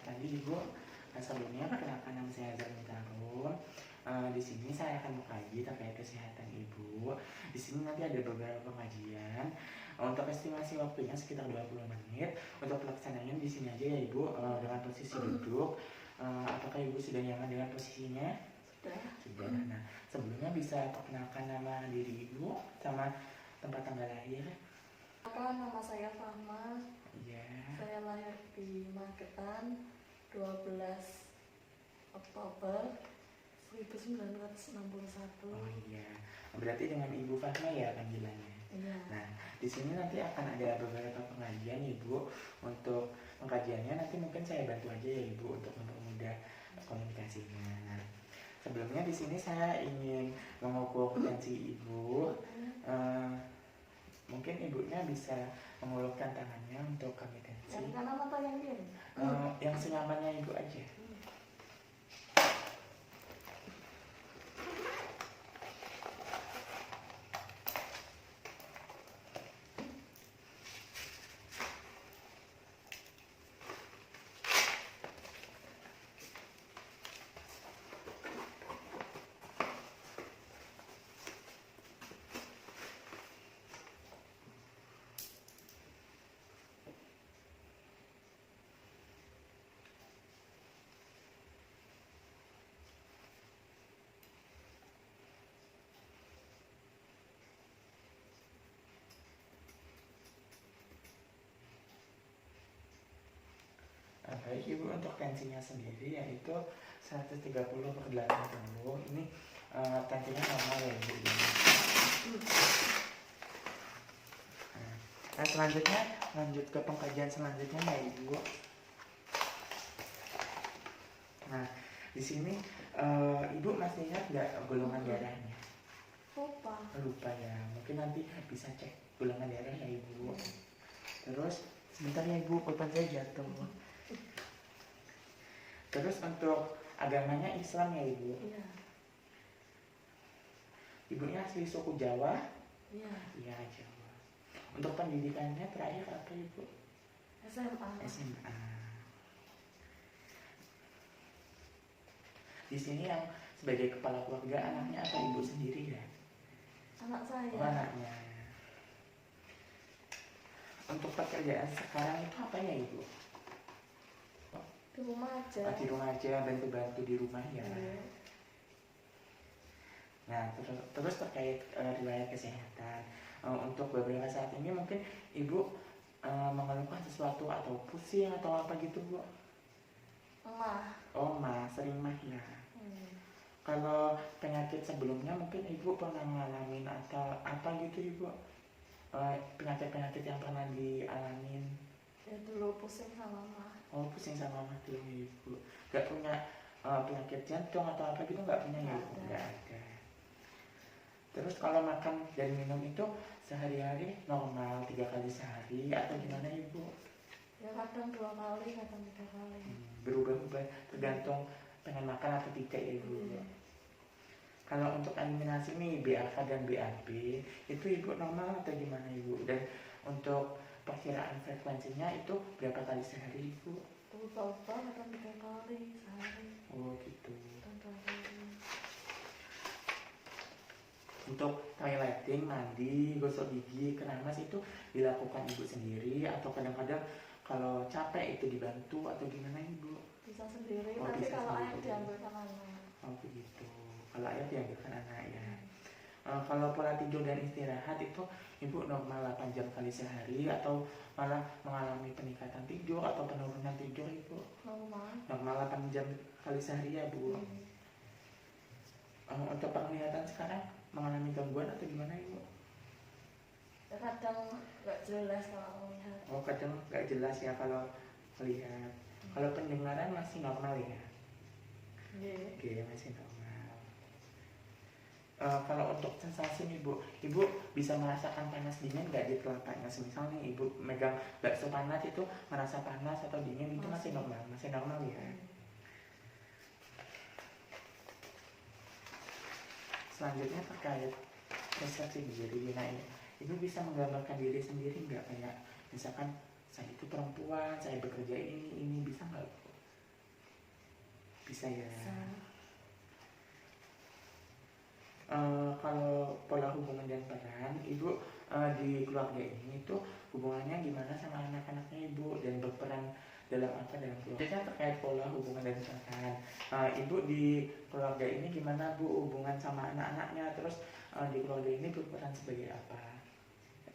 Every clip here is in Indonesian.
pagi Ibu. Sebelumnya perkenalkan nama saya Azhar Mitarum. Di sini saya akan mengkaji terkait kesehatan Ibu. Di sini nanti ada beberapa pengajian. Untuk estimasi waktunya sekitar 20 menit. Untuk pelaksanaannya di sini aja ya Ibu, dengan posisi duduk. Apakah Ibu sudah nyaman dengan posisinya? Sudah. Nah, sebelumnya bisa perkenalkan nama diri Ibu sama tempat tanggal lahir. Nama saya Fahma. Iya. Saya lahir di Magetan 12 Oktober 1961. Oh iya. Berarti dengan Ibu Fahma ya panggilannya. Iya. Nah, di sini nanti akan ada beberapa pengajian Ibu. Untuk pengkajiannya nanti mungkin saya bantu aja ya Ibu untuk mempermudah komunikasinya. Nah, sebelumnya di sini saya ingin mengukur tensi Ibu. Mungkin ibunya bisa mengulurkan tangannya untuk kami tensi. Yang kanan atau yang kiri? Yang senyamannya Ibu aja. Baik Ibu, untuk tensinya sendiri yaitu 130/80. Ini tensinya normal ya Ibu. Nah, selanjutnya lanjut ke pengkajian selanjutnya ya Ibu. Nah, di sini Ibu masih ingat nggak golongan darahnya? Lupa ya, mungkin nanti bisa cek golongan darah ya Ibu. Terus sebentar ya Ibu, pulpen saya jatuh. Terus untuk agamanya Islam ya Ibu? Iya. Ibunya asli suku Jawa? Iya. Iya, Jawa. Untuk pendidikannya terakhir apa Ibu? SMA. Di sini yang sebagai kepala keluarga anaknya apa Ibu sendiri ya? Anak saya. Oh, anaknya. Untuk pekerjaan sekarang itu apa ya Ibu? Di rumah aja. Di rumah aja, bantu-bantu di rumah ya. Iya. Nah, terus terkait riwayat kesehatan. Untuk beberapa saat ini mungkin Ibu mengeluhkan sesuatu atau pusing atau apa gitu Bu? Mah. Oh, sering mah ya. Kalau penyakit sebelumnya mungkin Ibu pernah ngalamin atau apa gitu Ibu? Penyakit-penyakit yang pernah dialamin? Ya dulu pusing sama mah. Oh, pusing sama mah dulu Ibu. Gak punya penyakit jantung atau apa gitu nggak punya ya Ibu? Nggak ada. Terus kalau makan dan minum itu sehari-hari normal 3 kali sehari atau gimana Ibu? Ya kadang 2 kali, kadang 3 kali. Berubah-ubah tergantung pengen makan atau tidak ya Ibu. Kalau untuk eliminasi nih BAK dan BAB itu Ibu normal atau gimana Ibu? Dan untuk perkiraan frekuensinya itu berapa kali sehari Ibu? Berubah-ubah kadang 3 kali sehari. Oh gitu. Kadang 2 kali. Untuk toileting, mandi, gosok gigi, keramas itu dilakukan Ibu sendiri atau kadang-kadang kalau capek itu dibantu atau gimana Ibu? Bisa sendiri, Oh, tapi bisa kalau air sendiri. diambilkan anak. Oh begitu. Kalau air diambilkan anak ya. Kalau pola tidur dan istirahat itu Ibu normal 8 jam kali sehari atau malah mengalami peningkatan tidur atau penurunan tidur Ibu? Normal 8 jam kali sehari ya Bu. Untuk penglihatan sekarang mengalami gangguan atau gimana Ibu? Kadang nggak jelas kalau melihat. Oh kadang nggak jelas ya kalau melihat. Kalau pendengaran masih normal ya? Oke, masih normal. Kalau untuk sensasi nih Bu, Ibu bisa merasakan panas dingin nggak di telapaknya? Misalnya Ibu megang bakso panas itu merasa panas atau dingin itu masih normal? Masih normal ya? Selanjutnya terkait persepsi diri. Nah, Ibu bisa menggambarkan diri sendiri nggak? Kayak misalkan saya itu perempuan, saya bekerja ini bisa nggak Bu? Bisa ya. Bisa. Kalau pola hubungan dan peran ibu di keluarga ini itu hubungannya gimana sama anak-anaknya ibu dan berperan dalam apa dalam keluarga. Jadi terkait pola hubungan dan peran, ibu di keluarga ini gimana bu hubungan sama anak-anaknya, terus di keluarga ini berperan sebagai apa?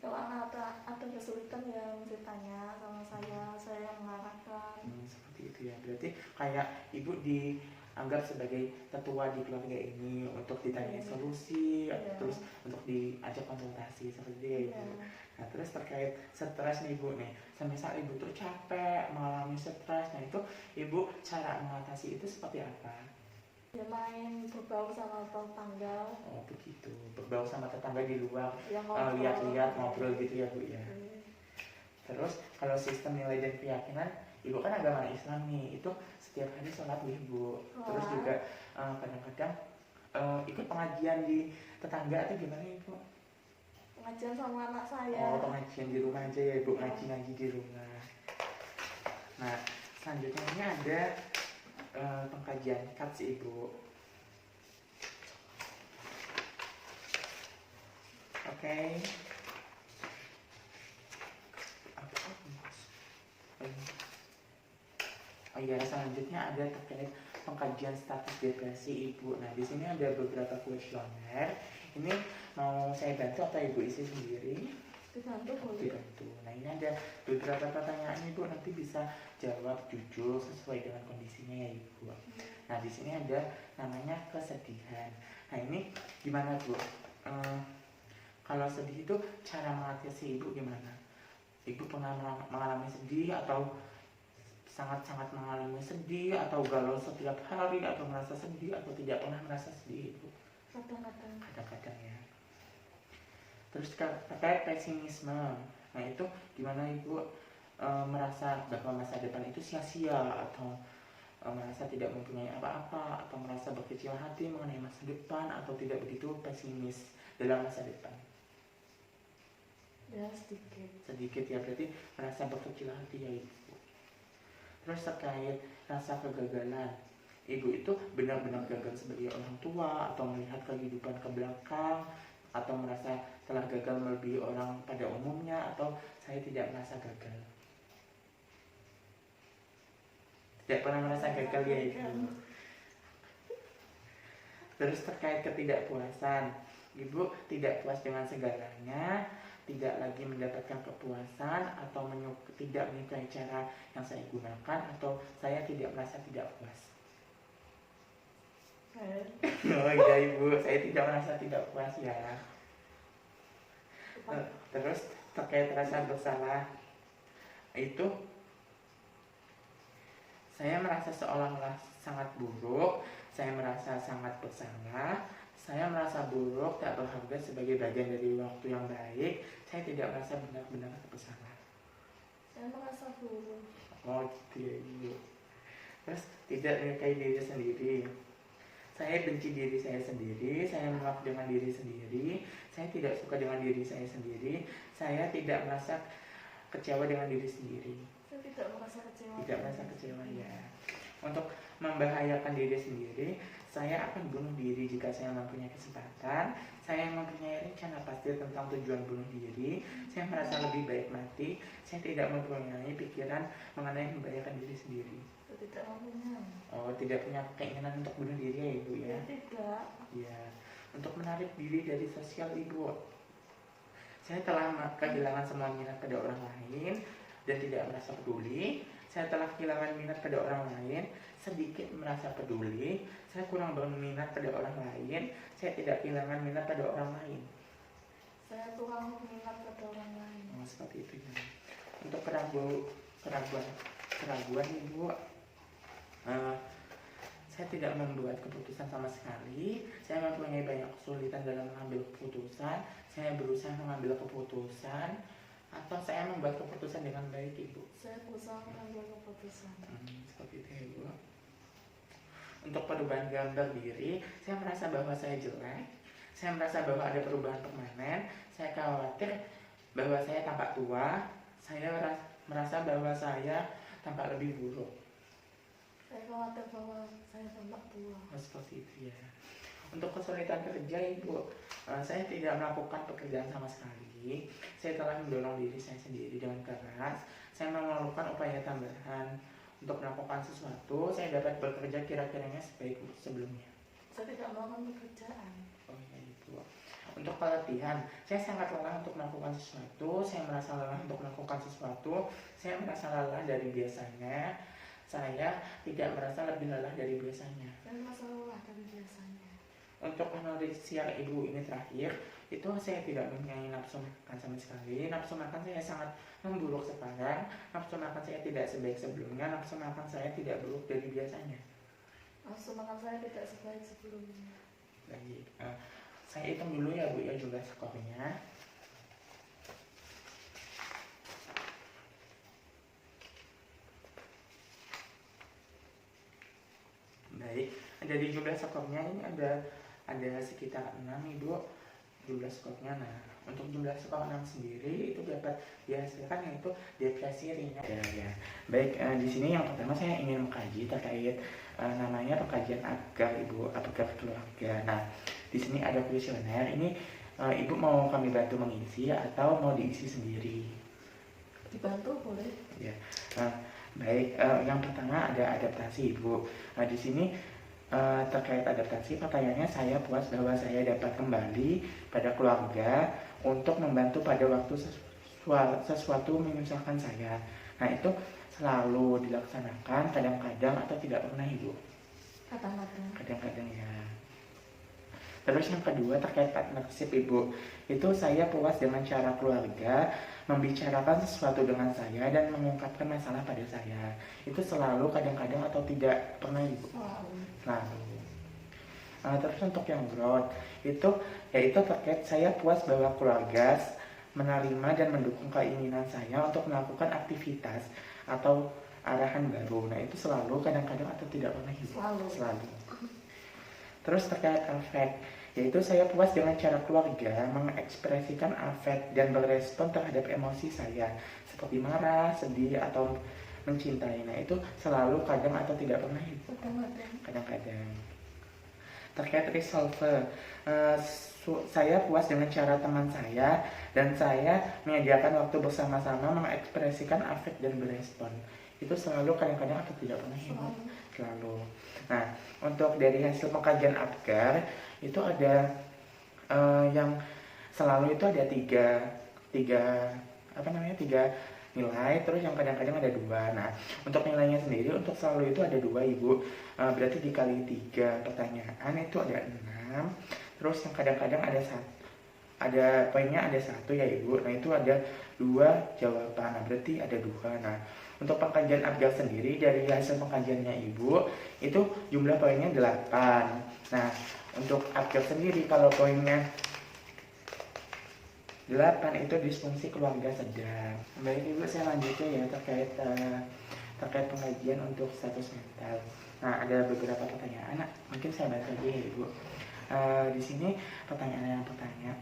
Kalau anak ada kesulitan ya mesti tanya sama saya yang mengarahkan. Seperti itu ya, berarti kayak ibu dianggap sebagai tetua di keluarga ini untuk ditanya solusi, terus untuk diajak konsultasi seperti itu ya ibu. Nah terus terkait stres nih ibu nih, semisal ibu tuh capek mengalami stres, nah itu ibu cara mengatasi itu seperti apa? Ya main berbau sama tetangga. Oh begitu, berbau sama tetangga di luar, Ya lihat-lihat ngobrol gitu ya bu ya. Terus kalau sistem nilai dan keyakinan, ibu kan agama Islam nih, itu setiap hari sholat ibu. Terus juga kadang-kadang ikut pengajian di tetangga atau gimana ibu? Pengajian sama anak saya. Oh pengajian di rumah aja ya ibu, ngaji-ngaji di rumah. Nah selanjutnya ini ada pengkajian CAT sih ibu. Oke. Oh iya, selanjutnya ada terkait pengkajian status depresi ibu. Nah di sini ada beberapa kuesioner. Ini mau saya bantu atau ibu isi sendiri? Dibantu boleh. Dibantu. Nah ini ada beberapa pertanyaan ibu, nanti bisa jawab jujur sesuai dengan kondisinya ya ibu. Nah di sini ada namanya kesedihan. Nah ini gimana bu? Kalau sedih itu cara mengatasi ibu gimana? Ibu pernah mengalami sedih atau sangat-sangat mengalami sedih atau galau setiap hari atau merasa sedih atau tidak pernah merasa sedih ibu? Kadang-kadang. Kadang-kadang ya. Terus terkait pesimisme, nah itu gimana ibu merasa bahwa masa depan itu sia-sia atau merasa tidak mempunyai apa-apa atau merasa berkecil hati mengenai masa depan atau tidak begitu pesimis dalam masa depan? Ya sedikit. Sedikit ya, berarti merasa berkecil hati ya ibu. Terus terkait rasa kegagalan, ibu itu benar-benar gagal sebagai orang tua atau melihat kehidupan ke belakang atau merasa telah gagal melebihi orang pada umumnya, atau saya tidak merasa gagal? Tidak pernah merasa gagal ya ibu. Terus terkait ketidakpuasan, ibu tidak puas dengan segalanya, tidak lagi mendapatkan kepuasan atau tidak menyukai cara yang saya gunakan, atau saya tidak merasa tidak puas? Oh iya ibu, saya tidak merasa tidak puas ya. Terus terkait rasa bersalah, itu saya merasa seolah-olah sangat buruk, saya merasa sangat bersalah, saya merasa buruk, tak berharga sebagai bagian dari waktu yang baik, saya tidak merasa benar-benar bersalah. Saya merasa buruk. Oh gitu ya ibu. Terus tidak menyukai diri sendiri, saya benci diri saya sendiri, saya menolak dengan diri sendiri, saya tidak suka dengan diri saya sendiri, saya tidak merasa kecewa dengan diri sendiri. Saya tidak merasa kecewa. Tidak merasa kecewa ya. Untuk membahayakan diri sendiri, saya akan bunuh diri jika saya mempunyai kesempatan. Saya mempunyai rencana pasti tentang tujuan bunuh diri. Saya merasa lebih baik mati. Saya tidak mempunyai pikiran mengenai membahayakan diri sendiri. Saya tidak mempunyai. Oh, tidak punya keinginan untuk bunuh diri ya ibu ya? Tidak. Ya, untuk menarik diri dari sosial ibu. Saya telah kehilangan semua minat pada orang lain dan tidak merasa peduli. Saya telah kehilangan minat pada orang lain, sedikit merasa peduli. Saya kurang berminat pada orang lain, saya tidak kehilangan minat pada orang lain. Saya kurang minat pada orang lain. Oh, seperti itu ya. Untuk keraguan ibu, saya tidak membuat keputusan sama sekali. Saya mempunyai banyak kesulitan dalam mengambil keputusan. Saya berusaha mengambil keputusan, atau saya membuat keputusan dengan baik ibu? Saya berusaha mengambil keputusan. Seperti itu ya ibu. Untuk perubahan gambar diri, saya merasa bahwa saya jelek. Saya merasa bahwa ada perubahan permanen. Saya khawatir bahwa saya tampak tua. Saya merasa bahwa saya tampak lebih buruk. Saya khawatir bahwa saya tambah tua. Oh, seperti itu ya. Untuk kesulitan kerja Ibu, saya tidak melakukan pekerjaan sama sekali. Saya telah mendorong diri saya sendiri dengan keras. Saya melakukan upaya tambahan untuk melakukan sesuatu. Saya dapat bekerja kira-kiranya sebaik sebelumnya. Saya tidak melakukan pekerjaan. Oh ya Ibu. Untuk pelatihan, saya sangat lelah untuk melakukan sesuatu. Saya merasa lelah untuk melakukan sesuatu. Saya merasa lelah dari biasanya. Saya tidak merasa lebih lelah dari biasanya. Saya merasa lelah dari biasanya. Untuk anoreksia Ibu ini terakhir, itu saya tidak mempunyai nafsu makan sama sekali. Nafsu makan saya sangat memburuk sekarang. Nafsu makan saya tidak sebaik sebelumnya. Nafsu makan saya tidak buruk dari biasanya. Nafsu makan saya tidak sebaik sebelumnya. Baik, saya hitung dulu ya Bu ya jumlah skornya. Baik, dari jumlah skornya ini ada sekitar 6 Ibu jumlah skornya. Nah, untuk jumlah skor 6 sendiri itu dapat dihasilkan yaitu depresi ringan ya. Baik, di sini yang pertama saya ingin mengkaji terkait namanya pengkajian Apgar Ibu, Apgar keluarga. Nah, di sini ada kuesioner. Ini Ibu mau kami bantu mengisi atau mau diisi sendiri? Dibantu boleh. Ya. Baik, yang pertama ada adaptasi Ibu. Nah, di sini terkait adaptasi, pertanyaannya saya puas bahwa saya dapat kembali pada keluarga untuk membantu pada waktu sesuatu menyusahkan saya. Nah, itu selalu dilaksanakan kadang-kadang atau tidak pernah Ibu? Kadang-kadang. Kadang-kadang ya. Terus yang kedua terkait partnership Ibu, itu saya puas dengan cara keluarga membicarakan sesuatu dengan saya dan mengungkapkan masalah pada saya. Itu selalu, kadang-kadang atau tidak pernah Ibu? Selalu. Terus untuk yang growth itu yaitu terkait saya puas bahwa keluarga menerima dan mendukung keinginan saya untuk melakukan aktivitas atau arahan baru. Nah, itu selalu, kadang-kadang atau tidak pernah Ibu? Selalu. Terus terkait affect, yaitu saya puas dengan cara keluarga mengekspresikan affect dan berespon terhadap emosi saya seperti marah, sedih, atau mencintai. Nah, itu selalu, kadang atau tidak pernah Ibu? Kadang-kadang. Terkait resolver, saya puas dengan cara teman saya dan saya menyediakan waktu bersama-sama mengekspresikan affect dan berespon. Itu selalu, kadang-kadang atau tidak pernah Ibu? Selalu. Nah, untuk dari hasil pengkajian Apgar itu ada yang selalu itu ada tiga nilai, terus yang kadang-kadang ada 2. Nah, untuk nilainya sendiri untuk selalu itu ada 2 Ibu. Berarti dikali 3 pertanyaan itu ada 6. Terus yang kadang-kadang ada poinnya ada 1 ya Ibu. Nah, itu ada 2 jawaban. Nah, berarti ada 2. Nah, untuk pengkajian Apgar sendiri dari hasil pengkajiannya Ibu itu jumlah poinnya 8. Nah, untuk Apgar sendiri kalau poinnya 8 itu disfungsi keluarga sedang. Baik Ibu, saya lanjutkan ya terkait pengkajian untuk status mental. Nah, ada beberapa pertanyaan. Mungkin saya bahas aja ya Ibu. Di sini pertanyaan yang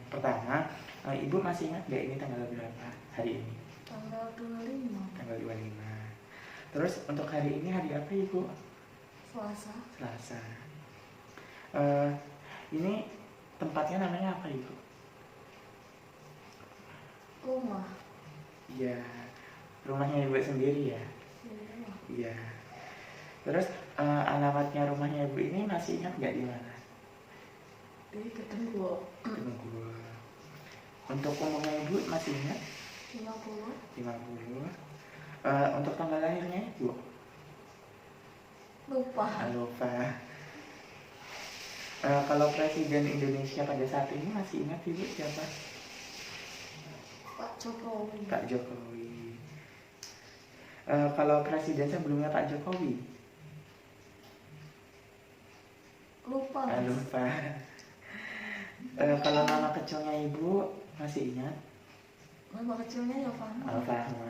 pertama, Ibu masih ingat nggak ini tanggal berapa hari ini? Tanggal 25. Tanggal 25. Terus untuk hari ini hari apa Ibu? Selasa. Ini tempatnya namanya apa Ibu? Rumah. Iya, rumahnya Ibu sendiri ya? Iya. Terus alamatnya rumahnya Ibu ini masih ingat nggak di mana? Di Kedengguo. Kedengguo. Untuk umurnya Ibu masih ingat? 50. Untuk tanggal lahirnya Ibu? Lupa. Kalau Presiden Indonesia pada saat ini masih ingat Ibu siapa? Pak Jokowi. Pak Jokowi. Kalau presiden sebelumnya Pak Jokowi? Lupa. Kalau nama kecilnya Ibu masih ingat? Nama kecilnya ya Fahma. Fahma.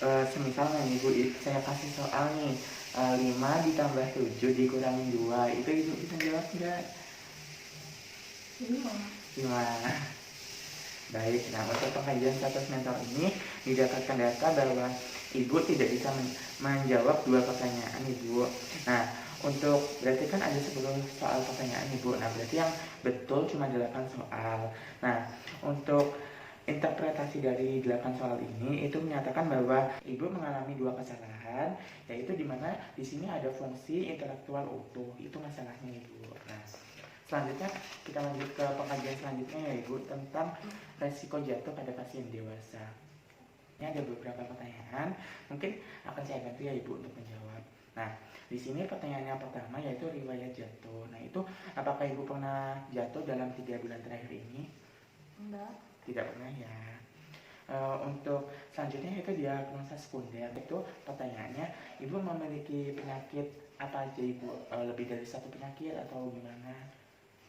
Semisalnya Ibu, saya kasih soal nih, 5 ditambah 7 dikurangi 2, itu Ibu bisa jawab nggak? 5. Baik, nah untuk pengkajian status mental ini didapatkan data bahwa ibu tidak bisa menjawab 2 pertanyaan ibu. Nah, untuk berarti kan ada 10 soal pertanyaan ibu. Nah, berarti yang betul cuma 8 soal. Nah, untuk interpretasi dari 8 soal ini itu menyatakan bahwa ibu mengalami 2 kesalahan, yaitu di mana di sini ada fungsi intelektual utuh. Itu masalahnya ibu. Nah, selanjutnya kita lanjut ke pengkajian selanjutnya ya ibu, tentang resiko jatuh pada pasien dewasa. Ini ada beberapa pertanyaan, mungkin akan saya bantu ya ibu untuk menjawab. Nah, di sini pertanyaan yang pertama yaitu riwayat jatuh. Nah, itu apakah ibu pernah jatuh dalam 3 bulan terakhir ini? Enggak. Tidak pernah ya. Untuk selanjutnya itu diagnosa sekunder. Itu pertanyaannya, ibu memiliki penyakit apa aja ibu? Lebih dari 1 penyakit atau gimana?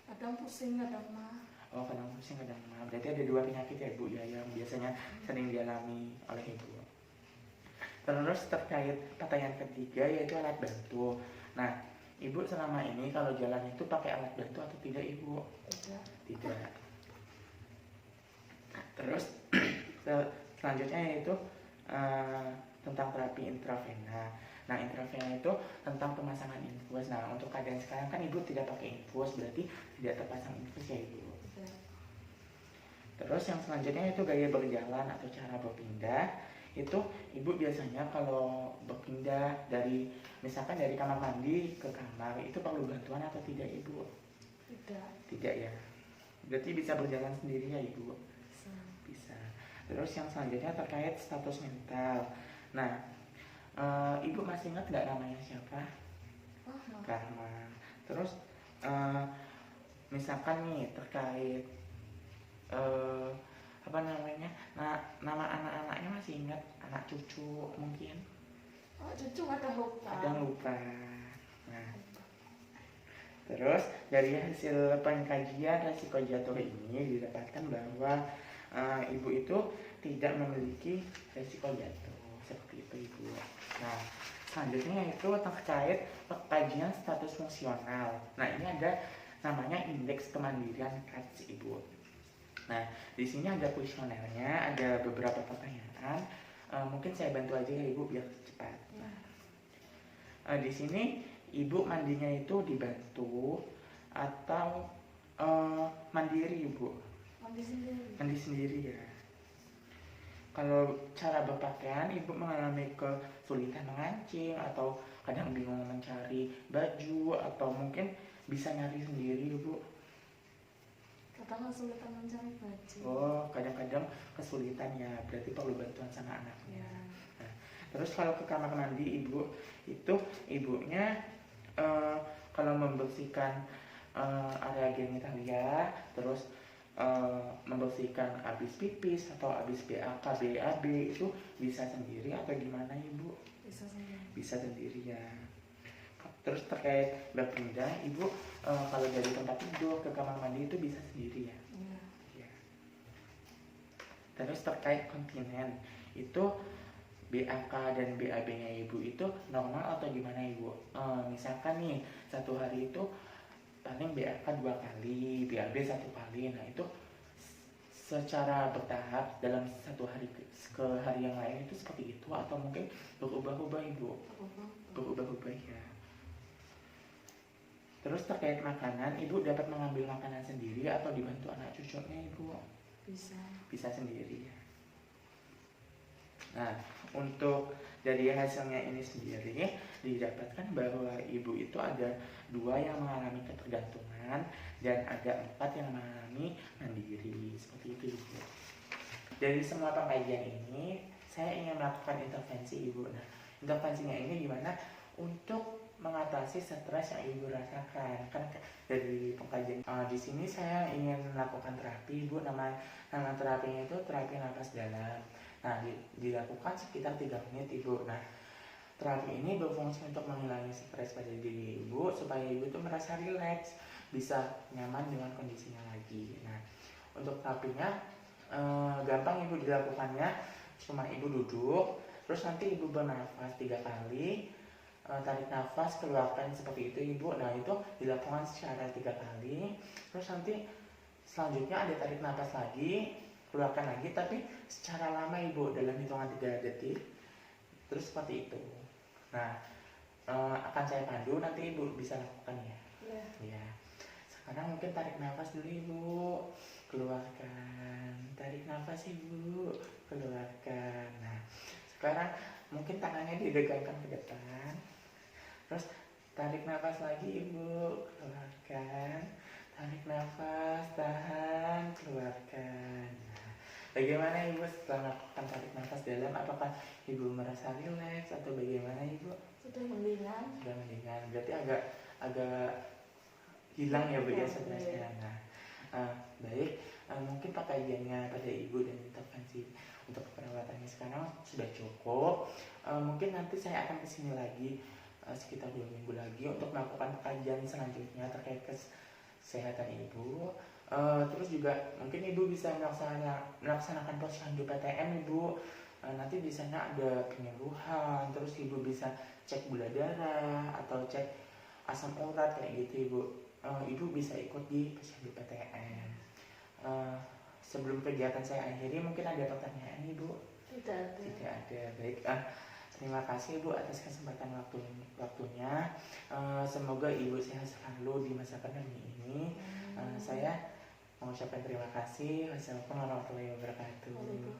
Kadang pusing, kadang mah. Oh, kadang pusing, kadang mah. Berarti ada 2 penyakit ya ibu ya yang biasanya sering dialami oleh ibu. Terus terkait pertanyaan ketiga yaitu alat bantu. Nah, ibu selama ini kalau jalan itu pakai alat bantu atau tidak ibu? Tidak. Tidak. Terus selanjutnya yaitu tentang terapi intravena. Nah, intravena itu tentang pemasangan infus. Nah, untuk keadaan sekarang kan ibu tidak pakai infus, berarti tidak terpasang infus ya ibu. Tidak. Terus yang selanjutnya itu gaya berjalan atau cara berpindah. Itu ibu biasanya kalau berpindah dari misalkan dari kamar mandi ke kamar itu perlu bantuan atau tidak ibu? Tidak. Tidak ya. Berarti bisa berjalan sendiri ya ibu? Bisa. Terus yang selanjutnya terkait status mental. Nah, ibu masih ingat nggak namanya siapa? Rahma. Terus misalkan nih terkait apa namanya? Nah, nama anak-anaknya masih ingat? Anak cucu mungkin? Oh, cucu kadang lupa. Kadang lupa. Nah, terus dari hasil pengkajian resiko jatuh ini didapatkan bahwa ibu itu tidak memiliki resiko jatuh seperti itu ibu. Nah, selanjutnya yaitu terkait pengkajian status fungsional. Nah, ini ada namanya indeks kemandirian CATS ibu. Nah, di sini ada kuesionernya, ada beberapa pertanyaan. Mungkin saya bantu aja ya ibu biar cepat. Di sini ibu mandinya itu dibantu atau mandiri ibu? Mandi sendiri. Mandi sendiri ya. Kalau cara berpakaian ibu mengalami kesulitan mengancing atau kadang bingung mencari baju atau mungkin bisa nyari sendiri ibu? Kadang kesulitan mencari baju. Oh, kadang-kadang kesulitan ya, berarti perlu bantuan sama anaknya. Nah, terus kalau ke kamar mandi ibu itu ibunya kalau membersihkan area genitalia, terus membersihkan habis pipis atau habis BAK, BAB itu bisa sendiri atau gimana ibu? Bisa sendiri. Bisa sendiri ya. Terus terkait berpindah, ibu kalau dari tempat tidur ke kamar mandi itu bisa sendiri ya? Iya. Ya. Terus terkait kontinen, itu BAK dan BAB-nya ibu itu normal atau gimana ibu? Misalkan nih, satu hari itu paling BAK 2 kali, BAB 1 kali. Nah, itu secara bertahap dalam satu hari ke hari yang lain itu seperti itu atau mungkin berubah-ubah ibu? Berubah-ubah ya. Terus terkait makanan, ibu dapat mengambil makanan sendiri atau dibantu anak cucunya ibu? Bisa. Bisa sendiri ya. Nah, untuk dari hasilnya ini sendiri didapatkan bahwa ibu itu ada 2 yang mengalami ketergantungan dan ada 4 yang mengalami mandiri, seperti itu ibu. Dari semua pengkajian ini saya ingin melakukan intervensi ibu. Nah, intervensinya ini gimana? Untuk mengatasi stres yang ibu rasakan. Kan dari pengkajian di sini saya ingin melakukan terapi ibu. Nama terapinya itu terapi napas dalam. Nah, dilakukan sekitar 3 menit ibu. Nah, terapi ini berfungsi untuk mengurangi stres pada diri ibu supaya ibu itu merasa rileks, bisa nyaman dengan kondisinya lagi. Nah, untuk terapinya gampang ibu dilakukannya, cuma ibu duduk, terus nanti ibu bernafas 3 kali, tarik nafas, keluarkan seperti itu ibu. Nah, itu dilakukan secara 3 kali, terus nanti selanjutnya ada tarik nafas lagi, keluarkan lagi tapi secara lama ibu, dalam hitungan 3 detik, terus seperti itu. Nah, akan saya pandu, nanti ibu bisa lakukan ya. Iya. Ya, sekarang mungkin tarik nafas dulu ibu, keluarkan, tarik nafas ibu, keluarkan. Nah, sekarang mungkin tangannya didegangkan ke depan, terus tarik nafas lagi ibu, keluarkan, tarik nafas, tahan, keluarkan. Nah, bagaimana ibu setelah melakukan tarik nafas dalam? Apakah ibu merasa rileks atau bagaimana ibu? Sudah mendingan. Sudah mendingan, berarti agak hilang ya bu ya stresnya. Nah, baik, mungkin pakaiannya pada ibu dan intervensi untuk perawatannya sekarang sudah cukup. Mungkin nanti saya akan kesini lagi sekitar 2 minggu lagi untuk melakukan kajian selanjutnya terkait kesehatan ibu. Terus juga mungkin ibu bisa melaksanakan posyandu PTM ibu. Nanti di sana ada penyembuhan, terus ibu bisa cek gula darah atau cek asam urat kayak gitu ibu. Ibu bisa ikut di posyandu PTM. Sebelum kegiatan saya akhiri, mungkin ada pertanyaan ibu? Tidak ada. Tidak ada. Baik, terima kasih ibu atas kesempatan waktunya. Semoga ibu sehat selalu di masa pandemi ini. Saya mengucapkan terima kasih. Wassalamualaikum warahmatullahi wabarakatuh. Waalaikumsalam.